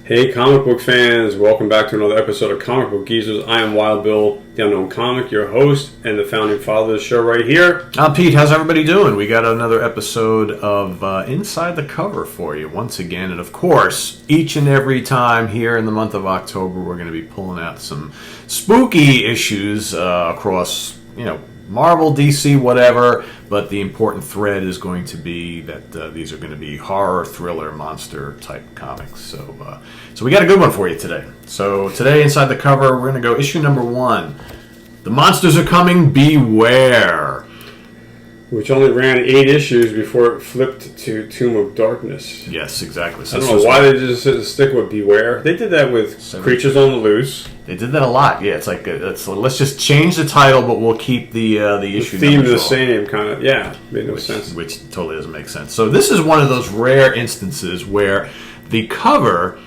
Hey comic book fans, welcome back to another episode of Comic Book Geezers. I am Wild Bill, the Unknown Comic, your host and the founding father of the show right here. I'm Pete, how's everybody doing? We got another episode of Inside the Cover for you once again. And of course, each and every time here in the month of October, we're going to be pulling out some spooky issues across, Marvel, DC, whatever, but the important thread is going to be that these are going to be horror, thriller, monster type comics. So we got a good one for you today. So today, Inside the Cover, we're going to go issue number 1. The monsters are coming, beware. Which only ran 8 issues before it flipped to Tomb of Darkness. Yes, exactly. So I don't know why they just stick with beware. They did that with Creatures on the Loose. They did that a lot. Yeah, it's like let's just change the title, but we'll keep the issue. The theme is the same, kind of. Yeah, made no sense. Which totally doesn't make sense. So this is one of those rare instances where the cover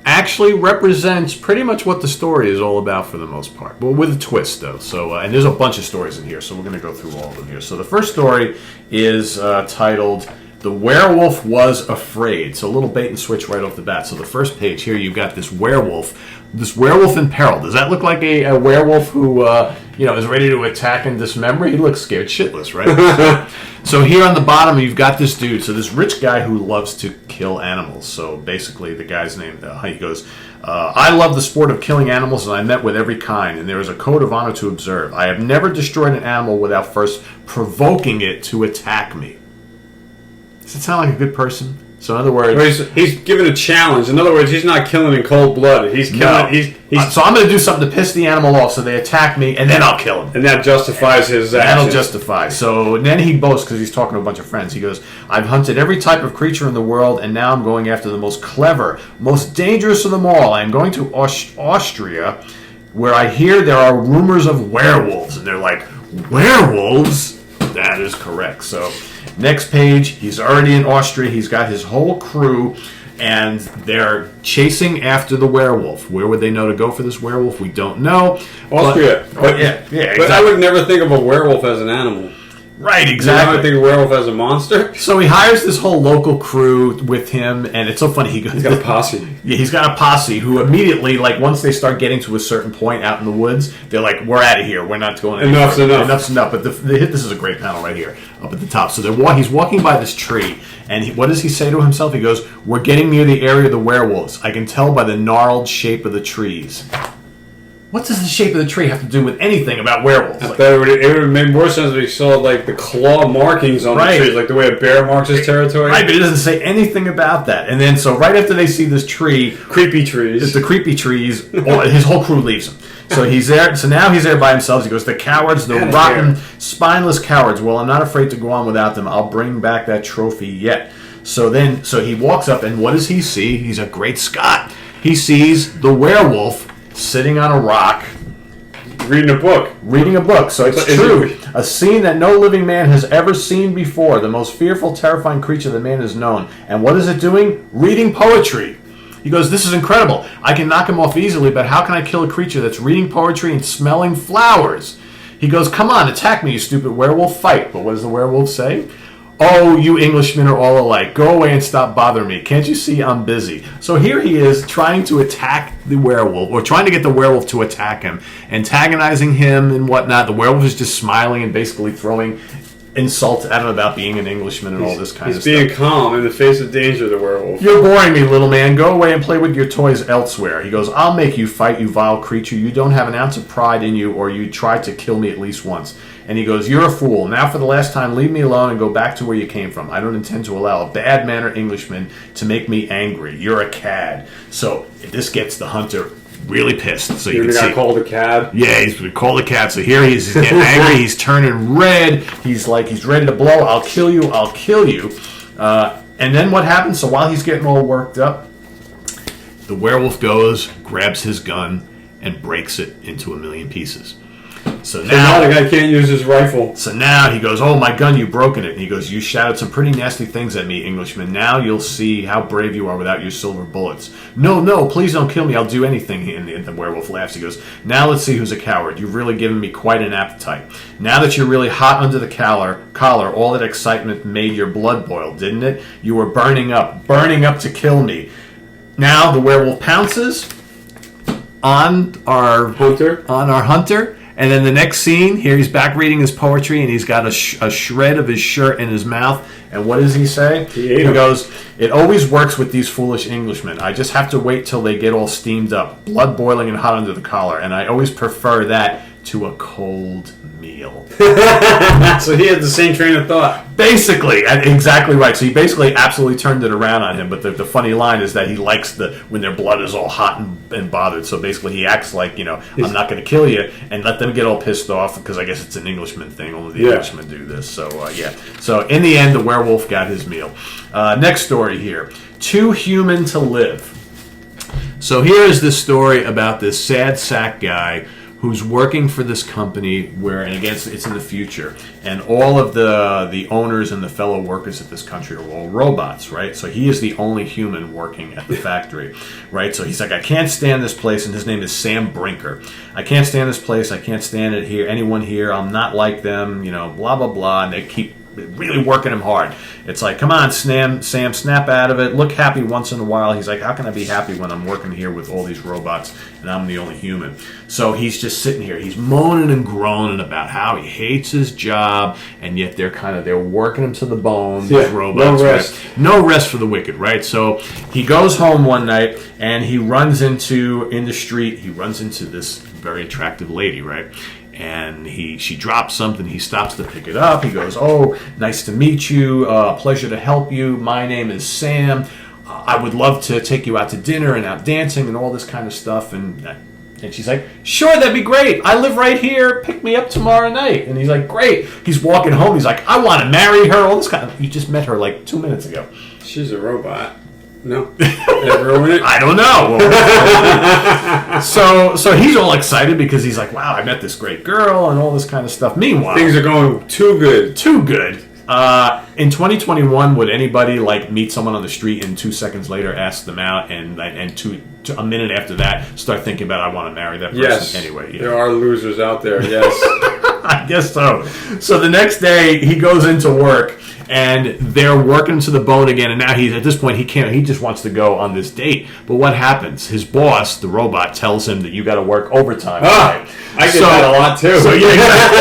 actually represents pretty much what the story is all about for the most part, but with a twist though. So and there's a bunch of stories in here, so we're going to go through all of them here. So the first story is titled "The Werewolf Was Afraid." So a little bait and switch right off the bat. So the first page here, you've got this werewolf in peril. Does that look like a werewolf who is ready to attack and dismember? He looks scared shitless, right? So here on the bottom, you've got this dude. So this rich guy who loves to kill animals. So basically, the guy's name, he goes, I love the sport of killing animals, and I met with every kind, and there is a code of honor to observe. I have never destroyed an animal without first provoking it to attack me. Does that sound like a good person? So in other words, he's given a challenge. In other words, he's not killing in cold blood. He's killing. No. So I'm going to do something to piss the animal off, so they attack me, and then I'll kill him. And that justifies his actions. That'll justify. So then he boasts because he's talking to a bunch of friends. He goes, "I've hunted every type of creature in the world, and now I'm going after the most clever, most dangerous of them all. I'm going to Austria, where I hear there are rumors of werewolves." And they're like, "Werewolves?" That is correct. So next page, he's already in Austria. He's got his whole crew, and they're chasing after the werewolf. Where would they know to go for this werewolf? We don't know. Austria. But yeah, exactly. But I would never think of a werewolf as an animal. Right, exactly. I would think of a werewolf as a monster. So he hires this whole local crew with him, and it's so funny. He's got a posse. Yeah, he's got a posse who immediately, once they start getting to a certain point out in the woods, they're like, "We're out of here. We're not going anywhere. Enough's enough. Enough's enough." But this is a great panel right here, up at the top. So he's walking by this tree, and what does he say to himself? He goes, "We're getting near the area of the werewolves. I can tell by the gnarled shape of the trees." What does the shape of the tree have to do with anything about werewolves? I bet it would have made more sense if he saw the claw markings on the trees, like the way a bear marks his territory. Right, but it doesn't say anything about that. And then, so right after they see this tree, creepy trees, his whole crew leaves him. So he's there. So now he's there by himself. He goes, "The cowards, the rotten, spineless cowards. Well, I'm not afraid to go on without them. I'll bring back that trophy yet." So he walks up, and what does he see? He's a great Scot. He sees the werewolf sitting on a rock, reading a book. So it's true. A scene that no living man has ever seen before. The most fearful, terrifying creature that man has known. And what is it doing? Reading poetry. He goes, "This is incredible. I can knock him off easily, but how can I kill a creature that's reading poetry and smelling flowers?" He goes, "Come on, attack me, you stupid werewolf. Fight." But what does the werewolf say? "Oh, you Englishmen are all alike. Go away and stop bothering me. Can't you see I'm busy?" So here he is trying to attack the werewolf, or trying to get the werewolf to attack him, antagonizing him and whatnot. The werewolf is just smiling and basically throwing insults at him about being an Englishman and all this kind of stuff. He's being calm in the face of danger, the werewolf. "You're boring me, little man. Go away and play with your toys elsewhere." He goes, "I'll make you fight, you vile creature. You don't have an ounce of pride in you, or you tried to kill me at least once." And he goes, "You're a fool. Now for the last time, leave me alone and go back to where you came from. I don't intend to allow a bad-mannered Englishman to make me angry. You're a cad." So this gets the hunter really pissed. So you can see, called a cad. Yeah, he's been called a cad. So here he's getting angry. He's turning red. He's ready to blow. "I'll kill you. I'll kill you." And then what happens? So while he's getting all worked up, the werewolf goes, grabs his gun, and breaks it into a million pieces. So now the guy can't use his rifle. So now he goes, "Oh, my gun, you've broken it." And he goes, "You shouted some pretty nasty things at me, Englishman. Now you'll see how brave you are without your silver bullets." No, please don't kill me. I'll do anything." And the werewolf laughs. He goes, "Now let's see who's a coward. You've really given me quite an appetite. Now that you're really hot under the collar, all that excitement made your blood boil, didn't it? You were burning up to kill me. Now the werewolf pounces on our hunter, and then the next scene here, he's back reading his poetry, and he's got a shred of his shirt in his mouth. And what does he say? He goes, "It always works with these foolish Englishmen. I just have to wait till they get all steamed up, blood boiling and hot under the collar, and I always prefer that to a cold meal." So he had the same train of thought. Basically, exactly right. So he basically absolutely turned it around on him. But the funny line is that he likes when their blood is all hot and bothered. So basically, he acts like, I'm not going to kill you, and let them get all pissed off, because I guess it's an Englishman thing. Only the Englishmen do this. So yeah. So in the end, the werewolf got his meal. Next story here: Too Human to Live. So here is this story about this sad sack guy who's working for this company and again, it's in the future, and all of the owners and the fellow workers at this country are all robots, right? So he is the only human working at the factory, right? So he's like, I can't stand this place, and his name is Sam Brinker. I can't stand this place. I can't stand it here. Anyone here? I'm not like them. Blah blah blah. And they keep really working him hard. It's like, come on, Sam, snap out of it. Look happy once in a while. He's like, how can I be happy when I'm working here with all these robots and I'm the only human? So he's just sitting here. He's moaning and groaning about how he hates his job, and yet they're working him to the bone. These robots, no rest. Right? No rest for the wicked, right? So he goes home one night and he runs in the street. He runs into this very attractive lady, right? And she drops something. He stops to pick it up. He goes, "Oh, nice to meet you. Pleasure to help you. My name is Sam. I would love to take you out to dinner and out dancing and all this kind of stuff." And she's like, "Sure, that'd be great. I live right here. Pick me up tomorrow night." And he's like, "Great." He's walking home. He's like, "I want to marry her." All this kind of. You just met her like 2 minutes ago. She's a robot. No. I don't know. So he's all excited because he's like, wow, I met this great girl and all this kind of stuff. Meanwhile, things are going too good. Too good. In 2021, would anybody meet someone on the street and 2 seconds later ask them out, and a minute after that start thinking about, I want to marry that person? Yes. Anyway, there are losers out there. Yes. I guess so. So the next day he goes into work, and they're working to the bone again. And now at this point he can't. He just wants to go on this date. But what happens? His boss, the robot, tells him that you got to work overtime. I get that a lot too. So yeah, exactly.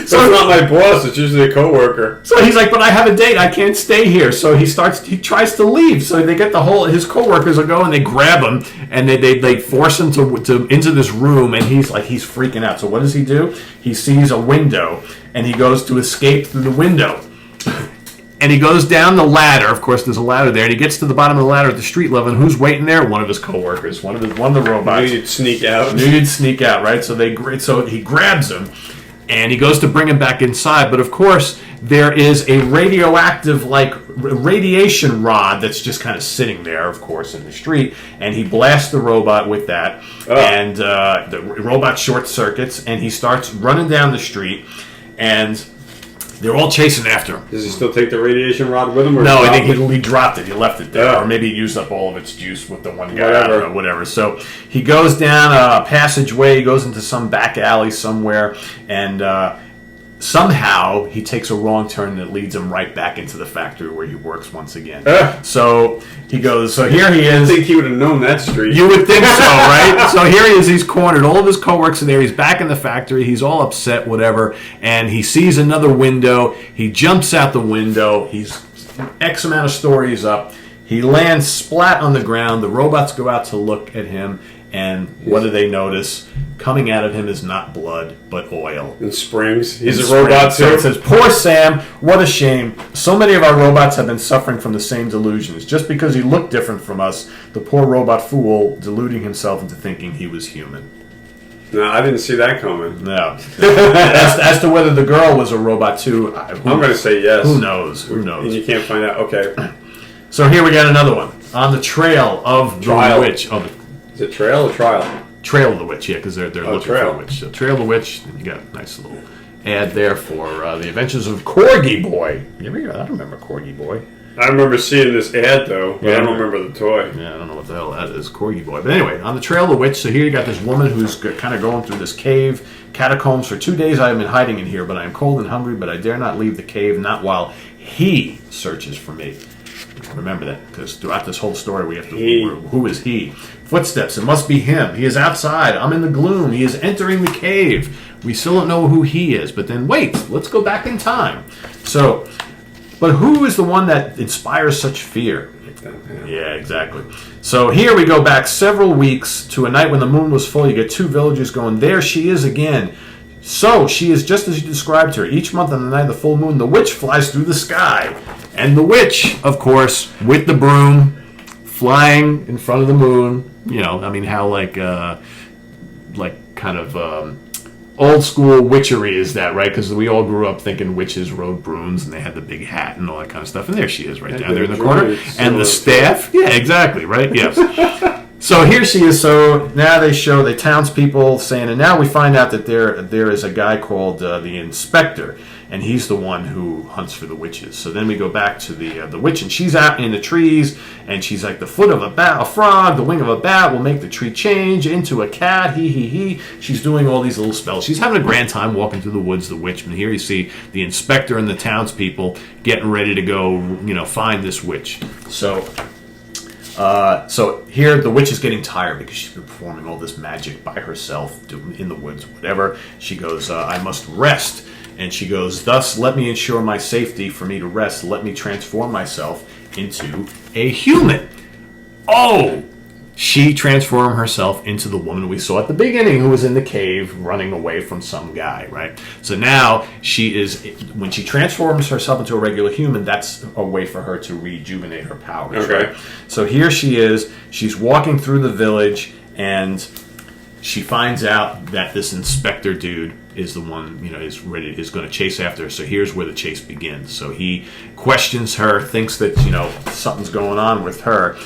So it's not my boss. It's usually a coworker. So he's like, but I have a date. I can't stay here. So he tries to leave. So they get his coworkers will go and they grab him and they force him to into this room, and he's freaking out. So what does he do? He sees a window and he goes to escape through the window. And he goes down the ladder. Of course, there's a ladder there, and he gets to the bottom of the ladder at the street level. And who's waiting there? One of his coworkers, one of the robots. Knew you'd sneak out. Right? So he grabs him, and he goes to bring him back inside. But of course, there is a radioactive, radiation rod that's just kind of sitting there, of course, in the street. And he blasts the robot with that, and the robot short circuits, and he starts running down the street, and they're all chasing after him. Does he still take the radiation rod with him? Or no, I think he dropped it. He left it there. Yeah. Or maybe he used up all of its juice with the one guy. I don't know, whatever. So he goes down a passageway. He goes into some back alley somewhere. And somehow he takes a wrong turn that leads him right back into the factory where he works once again. So he goes, so here he is. I think he would have known that street. You would think so, right? So here he is. He's cornered. All of his coworkers are there. He's back in the factory. He's all upset, whatever. And he sees another window. He jumps out the window. He's X amount of stories up. He lands splat on the ground. The robots go out to look at him. And what do they notice? Coming out of him is not blood, but oil. And springs. He's a robot too. So it says, poor Sam, what a shame. So many of our robots have been suffering from the same delusions. Just because he looked different from us, the poor robot fool deluding himself into thinking he was human. No, I didn't see that coming. No. as to whether the girl was a robot too, I'm going to say yes. Who knows? Who knows? And you can't find out. Okay. So here we got another one. On the trail of the witch. Is it trail or trial? Trail of the Witch, yeah, because they're looking trail. for a witch. So Trail of the Witch, and you got a nice little ad there for the Adventures of Corgi Boy. I don't remember Corgi Boy. I remember seeing this ad, though, but I don't remember the toy. Yeah, I don't know what the hell that is, Corgi Boy. But anyway, on the Trail of the Witch, so here you got this woman who's kind of going through this cave, catacombs. For 2 days I have been hiding in here, but I am cold and hungry, but I dare not leave the cave, not while he searches for me. Remember that, because throughout this whole story we have to... He. Who is he? Footsteps, it must be him. He is outside. I'm in the gloom. He is entering the cave. We still don't know who he is. But then, wait, let's go back in time. So, but who is the one that inspires such fear? Yeah, exactly. So here we go back several weeks to a night when the moon was full. You get two villagers going, there she is again. So she is just as you described her. Each month on the night of the full moon, the witch flies through the sky. And the witch, of course, with the broom, flying in front of the moon. You know, I mean, how like kind of old school witchery is that, right? Because we all grew up thinking witches rode brooms and they had the big hat and all that kind of stuff. And there she is, right down there in the corner. And the staff, yeah, exactly, right? Yes. So here she is. So now they townspeople saying, and now we find out that there is a guy called the Inspector, and he's the one who hunts for the witches. So then we go back to the witch, and she's out in the trees, and she's like, the foot of a frog, the wing of a bat will make the tree change into a cat, he. She's doing all these little spells. She's having a grand time walking through the woods, the witch. And here you see the Inspector and the townspeople getting ready to go, find this witch. So here the witch is getting tired because she's been performing all this magic by herself in the woods, whatever. She goes, I must rest. And she goes, thus let me ensure my safety. For me to rest, let me transform myself into a human. Oh! She transformed herself into the woman we saw at the beginning who was in the cave running away from some guy, right? So now when she transforms herself into a regular human, that's a way for her to rejuvenate her powers, okay. Right? So here she is, she's walking through the village, and she finds out that this inspector dude is the one, is going to chase after her. So here's where the chase begins. So he questions her, thinks that, something's going on with her.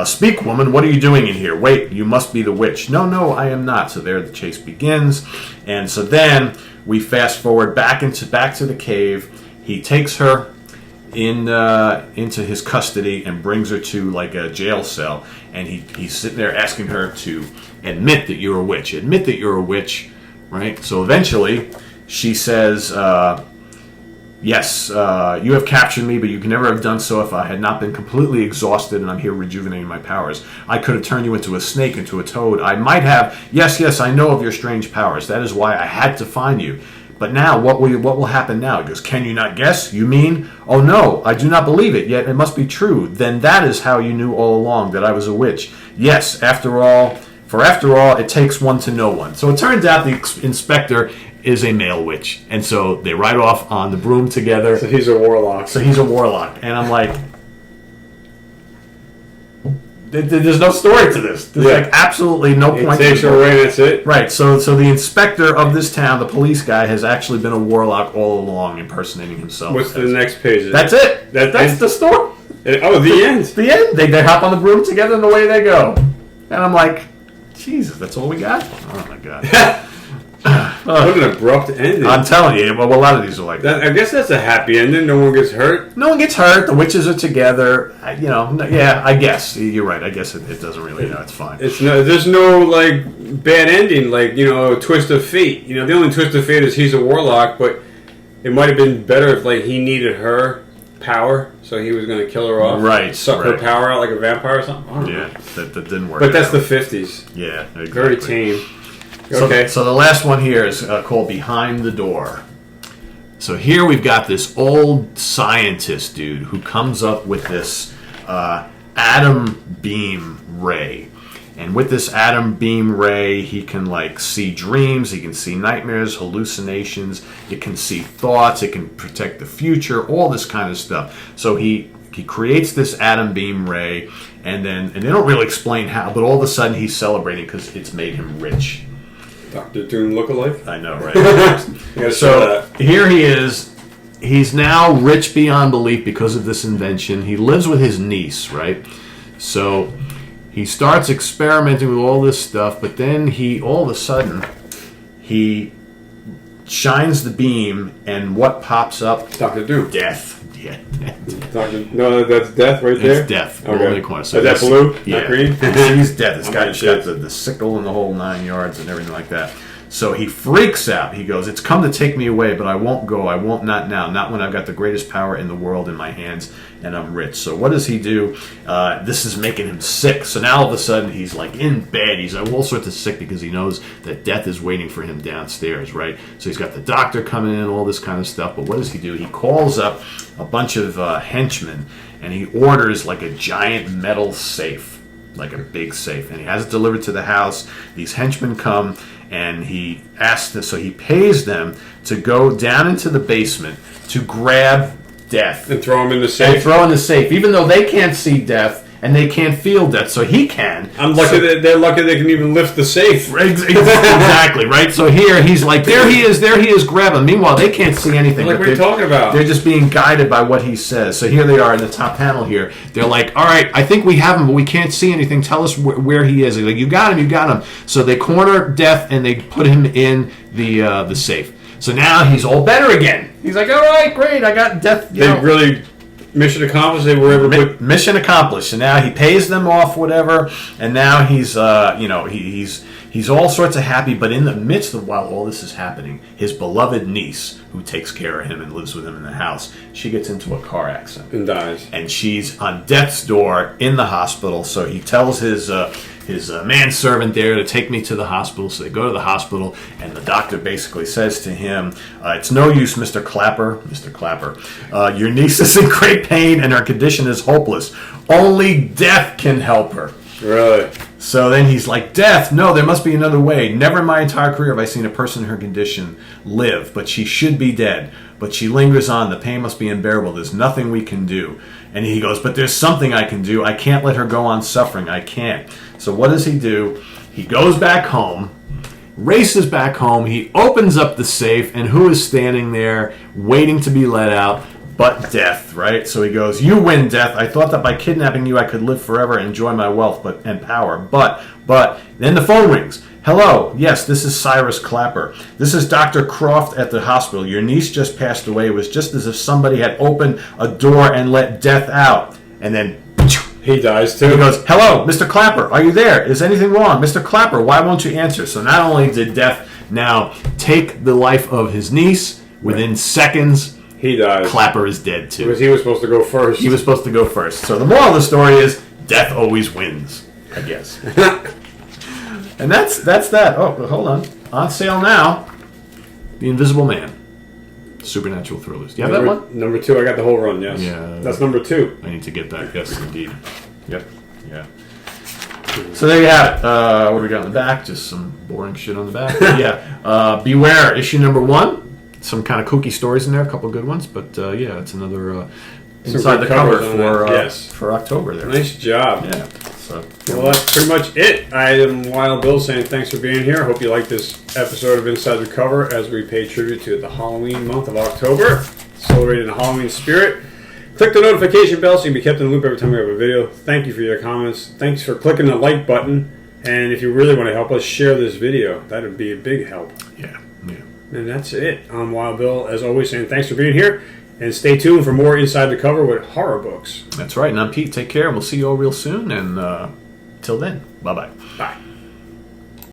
Speak, woman, what are you doing in here? Wait, you must be the witch. No, I am not. So there the chase begins. And so then we fast forward back to the cave. He takes her into his custody and brings her to like a jail cell. And he's sitting there asking her to admit that you're a witch. Admit that you're a witch. Right? So eventually, she says, yes, you have captured me, but you can never have done so if I had not been completely exhausted and I'm here rejuvenating my powers. I could have turned you into a snake, into a toad. I might have. Yes, I know of your strange powers. That is why I had to find you. But now, what will happen now? He goes, can you not guess? You mean? Oh no, I do not believe it, yet it must be true. Then that is how you knew all along that I was a witch. Yes, after all, it takes one to know one. So it turns out the inspector is a male witch. And so they ride off on the broom together. So he's a warlock. And I'm like, there's no story to this. There's like absolutely no point. It takes her away, that's it. Right. So the inspector of this town, the police guy, has actually been a warlock all along, impersonating himself. What's the next page? That's it. That's the story. The end. The end. They hop on the broom together and away they go. And I'm like, Jesus, that's all we got? Oh, my God. What an abrupt ending. I'm telling you, well, a lot of these are like that. I guess that's a happy ending. No one gets hurt. No one gets hurt. The witches are together. Yeah, I guess. You're right. I guess it doesn't really, it's fine. There's no, bad ending, a twist of fate. The only twist of fate is he's a warlock, but it might have been better if, he needed her power, so he was going to kill her off. Right. Suck her power out like a vampire or something. I don't know. That didn't work. But that's the 50s. Yeah, exactly. Very tame. Okay. So the last one here is called Behind the Door. So here we've got this old scientist dude who comes up with this atom beam ray. And with this atom beam ray, he can see dreams, he can see nightmares, hallucinations, it can see thoughts, it can protect the future, all this kind of stuff. So he creates this atom beam ray, and they don't really explain how, but all of a sudden he's celebrating because it's made him rich. Dr. Doom lookalike? I know, right? So here he is. He's now rich beyond belief because of this invention. He lives with his niece, right? So he starts experimenting with all this stuff, but then all of a sudden, he shines the beam, and what pops up? Dr. Doom. Death. Yeah. No, that's death right there? It's death. Okay. So is that blue? Yeah. Not green? He's death. He's got the sickle and the whole 9 yards and everything like that. So he freaks out. He goes, "It's come to take me away, but I won't go. I won't, not now. Not when I've got the greatest power in the world in my hands and I'm rich." So what does he do? This is making him sick. So now all of a sudden he's like in bed. He's all sorts of sick because he knows that death is waiting for him downstairs, right? So he's got the doctor coming in, all this kind of stuff. But what does he do? He calls up a bunch of henchmen and he orders like a giant metal safe, like a big safe, and he has it delivered to the house. These henchmen come and he asks them, so he pays them to go down into the basement to grab Death and throw him in the safe. And throw in the safe, even though they can't see Death and they can't feel Death, so he can. I'm lucky that they're lucky they can even lift the safe. Exactly, right? So here he's like, there he is, grab him. Meanwhile, they can't see anything. Like we're talking about. They're just being guided by what he says. So here they are in the top panel here. They're like, all right, I think we have him, but we can't see anything. Tell us where he is. They're like, you got him. So they corner Death and they put him in the safe. So now he's all better again. He's like, all right, great, I got Death. Really, mission accomplished. They were able to put... Mission accomplished. So now he pays them off, whatever, and now he's, he's all sorts of happy. But in the midst of while all this is happening, his beloved niece, who takes care of him and lives with him in the house, she gets into a car accident and dies. And she's on death's door in the hospital. So he tells his manservant there to take me to the hospital. So they go to the hospital, and the doctor basically says to him, "It's no use, Mr. Clapper. Your niece is in great pain, and her condition is hopeless. Only death can help her." Really? So then he's like, "Death? No, there must be another way. Never in my entire career have I seen a person in her condition live, but she should be dead. But she lingers on. The pain must be unbearable. There's nothing we can do." And he goes, "But there's something I can do. I can't let her go on suffering. I can't." So what does he do? He goes back home, races back home. He opens up the safe, and who is standing there waiting to be let out but Death, right? So he goes, "You win, Death. I thought that by kidnapping you I could live forever and enjoy my wealth and power. But, then the phone rings. Hello, yes, this is Cyrus Clapper. This is Dr. Croft at the hospital. Your niece just passed away. It was just as if somebody had opened a door and let Death out." And then he dies too. He goes, "Hello, Mr. Clapper, are you there? Is anything wrong? Mr. Clapper, why won't you answer?" So not only did Death now take the life of his niece, within seconds, he dies. Clapper is dead too. Because he was supposed to go first. He was supposed to go first. So the moral of the story is, Death always wins, I guess. And that's that. Oh, hold on sale now. The Invisible Man. Supernatural thrillers. Do you have that one? Number 2. I got the whole run, yes. Yeah. That's number 2. I need to get that. Yes, indeed. Yep. Yeah. So there you have it. What do we got on the back? Just some boring shit on the back. Yeah. Beware, issue number 1. Some kind of kooky stories in there. A couple good ones. But yeah, it's another inside the cover for October there. Nice job. Yeah. So, well, that's pretty much it. I am Wild Bill saying thanks for being here. Hope you like this episode of Inside the Cover as we pay tribute to the Halloween month of October, celebrating the Halloween spirit. Click the notification bell so you can be kept in the loop every time we have a video. Thank you for your comments. Thanks for clicking the like button. And if you really want to help us, share this video. That would be a big help. Yeah. And that's it. I'm Wild Bill, as always, saying thanks for being here. And stay tuned for more Inside the Cover with horror books. That's right. And I'm Pete. Take care. We'll see you all real soon. And till then, bye-bye. Bye.